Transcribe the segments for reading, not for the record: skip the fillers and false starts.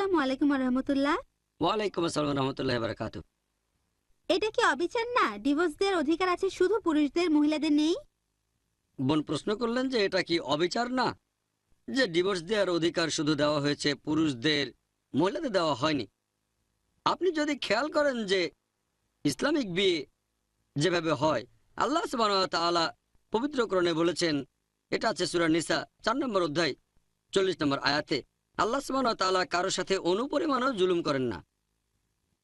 আসসালামু আলাইকুম রহমতুল্লাহ। ওয়ালাইকুম আসসালাম রহমতুল্লাহ বারাকাতু। এটা কি অবিচার না? ডিভোর্স দেওয়ার অধিকার আছে শুধু পুরুষদের, মহিলাদের নেই? বোন প্রশ্ন করলেন যে এটা কি অবিচার না, যে ডিভোর্স দেওয়ার অধিকার শুধু দেওয়া হয়েছে পুরুষদের, মহিলাদের দেওয়া হয়নি। আপনি যদি খেয়াল করেন যে ইসলামিক বিয়ে যেভাবে হয়, আল্লাহ সুবহানাহু ওয়া তাআলা পবিত্র কোরআনে বলেছেন, এটা আছে সূরা নিসা 4 নম্বর অধ্যায় 40 নম্বর আয়াতে, আল্লাহ সুবহানাহু ওয়া তাআলা কারোর সাথে অনুপরিমাণও জুলুম করেন না।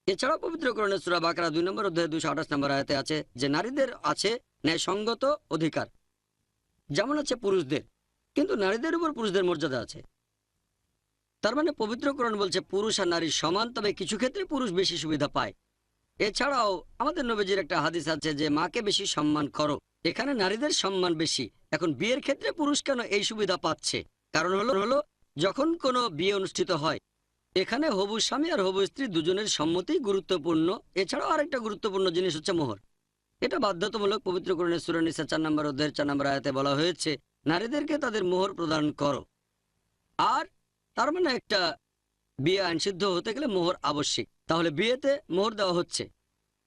এছাড়াও পবিত্র কোরআনে সূরা বাকারা 2 নম্বর অধ্যায় 228 নম্বর আয়াতে আছে যে নারীদের আছে ন্যায়সঙ্গত অধিকার, যেমন আছে পুরুষদের, কিন্তু নারীদের উপর পুরুষদের মর্যাদা আছে। তার মানে পবিত্র কোরআন বলছে পুরুষ আর নারী সমান, তবে কিছু ক্ষেত্রে পুরুষ বেশি সুবিধা পায়। এছাড়াও আমাদের নবীজির একটা হাদিস আছে যে মাকে বেশি সম্মান করো, এখানে নারীদের সম্মান বেশি। এখন বিয়ের ক্ষেত্রে পুরুষ কেন এই সুবিধা পাচ্ছে? কারণ হলো যখন কোনো বিয়ে অনুষ্ঠিত হয়, এখানে হবু স্বামী আর হবু স্ত্রী দুজনের সম্মতি গুরুত্বপূর্ণ। এছাড়াও আরেকটা গুরুত্বপূর্ণ জিনিস হচ্ছে মোহর। এটা বাধ্যতামূলক। পবিত্র কোরআনের সূরা নিসা 4 নম্বর অধ্যায়ের 4 নম্বর আয়াতে বলা হয়েছে নারীদেরকে তাদের মোহর প্রদান করো। আর তার মানে একটা বিয়ে আইন সিদ্ধ হতে গেলে মোহর আবশ্যিক। তাহলে বিয়েতে মোহর দেওয়া হচ্ছে,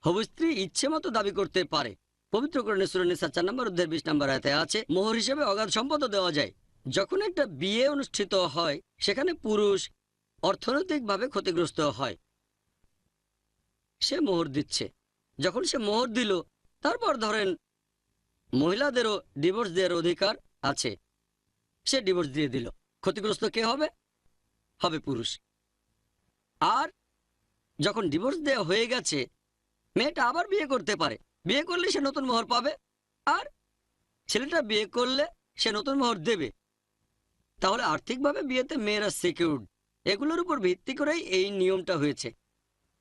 হবু স্ত্রী ইচ্ছে মতো দাবি করতে পারে। পবিত্র কোরআনের সূরা নিসা 4 নম্বর অধ্যায়ের 20 নম্বর আয়াতে আছে মোহর হিসেবে অগাধ সম্পদও দেওয়া যায়। যখন একটা বিয়ে অনুষ্ঠিত হয় সেখানে পুরুষ অর্থনৈতিকভাবে ক্ষতিগ্রস্ত হয়, সে মোহর দিচ্ছে। যখন সে মোহর দিল, তারপর ধরেন মহিলাদেরও ডিভোর্স দেওয়ার অধিকার আছে, সে ডিভোর্স দিয়ে দিল, ক্ষতিগ্রস্ত কে হবে? হবে পুরুষ। আর যখন ডিভোর্স দেওয়া হয়ে গেছে, মেয়েটা আবার বিয়ে করতে পারে, বিয়ে করলে সে নতুন মোহর পাবে, আর ছেলেটা বিয়ে করলে সে নতুন মোহর দেবে। তাহলে আর্থিকভাবে বিয়েতে মেয়েরা সিকিউরড। এগুলোর উপর ভিত্তি করেই এই নিয়মটা হয়েছে।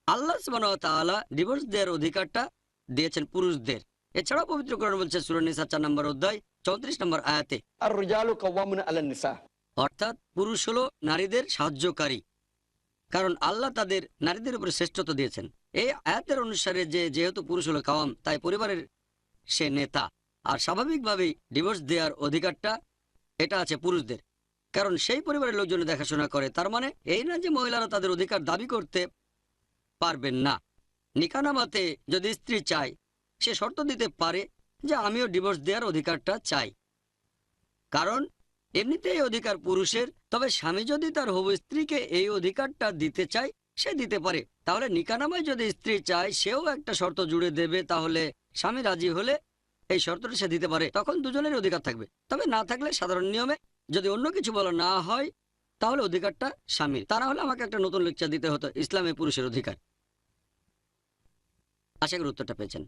আল্লাহ সুবহানাহু ওয়া তাআলা ডিভোর্স দেওয়ার অধিকারটা দিয়েছেন পুরুষদের। এছাড়াও পবিত্র কোরআন বলছে সূরা নিসা 4 নম্বর অধ্যায় 34 নম্বর আয়াতে, আর-রিজালু কাওয়ামুনা আলান নিসা, অর্থাৎ পুরুষ হলো নারীদের সাহায্যকারী, কারণ আল্লাহ তাদের নারীদের উপরে শ্রেষ্ঠত্ব দিয়েছেন। এই আয়াতের অনুসারে যেহেতু পুরুষ হলো কাওয়াম, তাই পরিবারের সে নেতা, আর স্বাভাবিকভাবেই ডিভোর্স দেওয়ার অধিকারটা এটা আছে পুরুষদের, কারণ সেই পরিবারের লোকজন দেখাশোনা করে। তার মানে এই না যে মহিলারা তাদের অধিকার দাবি করতে পারবেন না। নিকানামাতে যদি স্ত্রী চায়, সে শর্ত দিতে পারে যে আমিও ডিভোর্স দেওয়ার অধিকারটা চাই, কারণ এমনিতে এই অধিকার পুরুষের। তবে স্বামী যদি তার হবু স্ত্রীকে এই অধিকারটা দিতে চায়, সে দিতে পারে। তাহলে নিকানামায় যদি স্ত্রী চায়, সেও একটা শর্ত জুড়ে দেবে, তাহলে স্বামী রাজি হলে এই শর্তটা সে দিতে পারে, তখন দুজনের অধিকার থাকবে। তবে না থাকলে সাধারণ নিয়মে যদি অন্য কিছু বলা না হয়, তাহলে অধিকারটা স্বামীর। তা না হলে আমাকে একটা নতুন লেকচার দিতে হতো ইসলামে পুরুষের অধিকার। আশা করি উত্তরটা পেয়েছেন।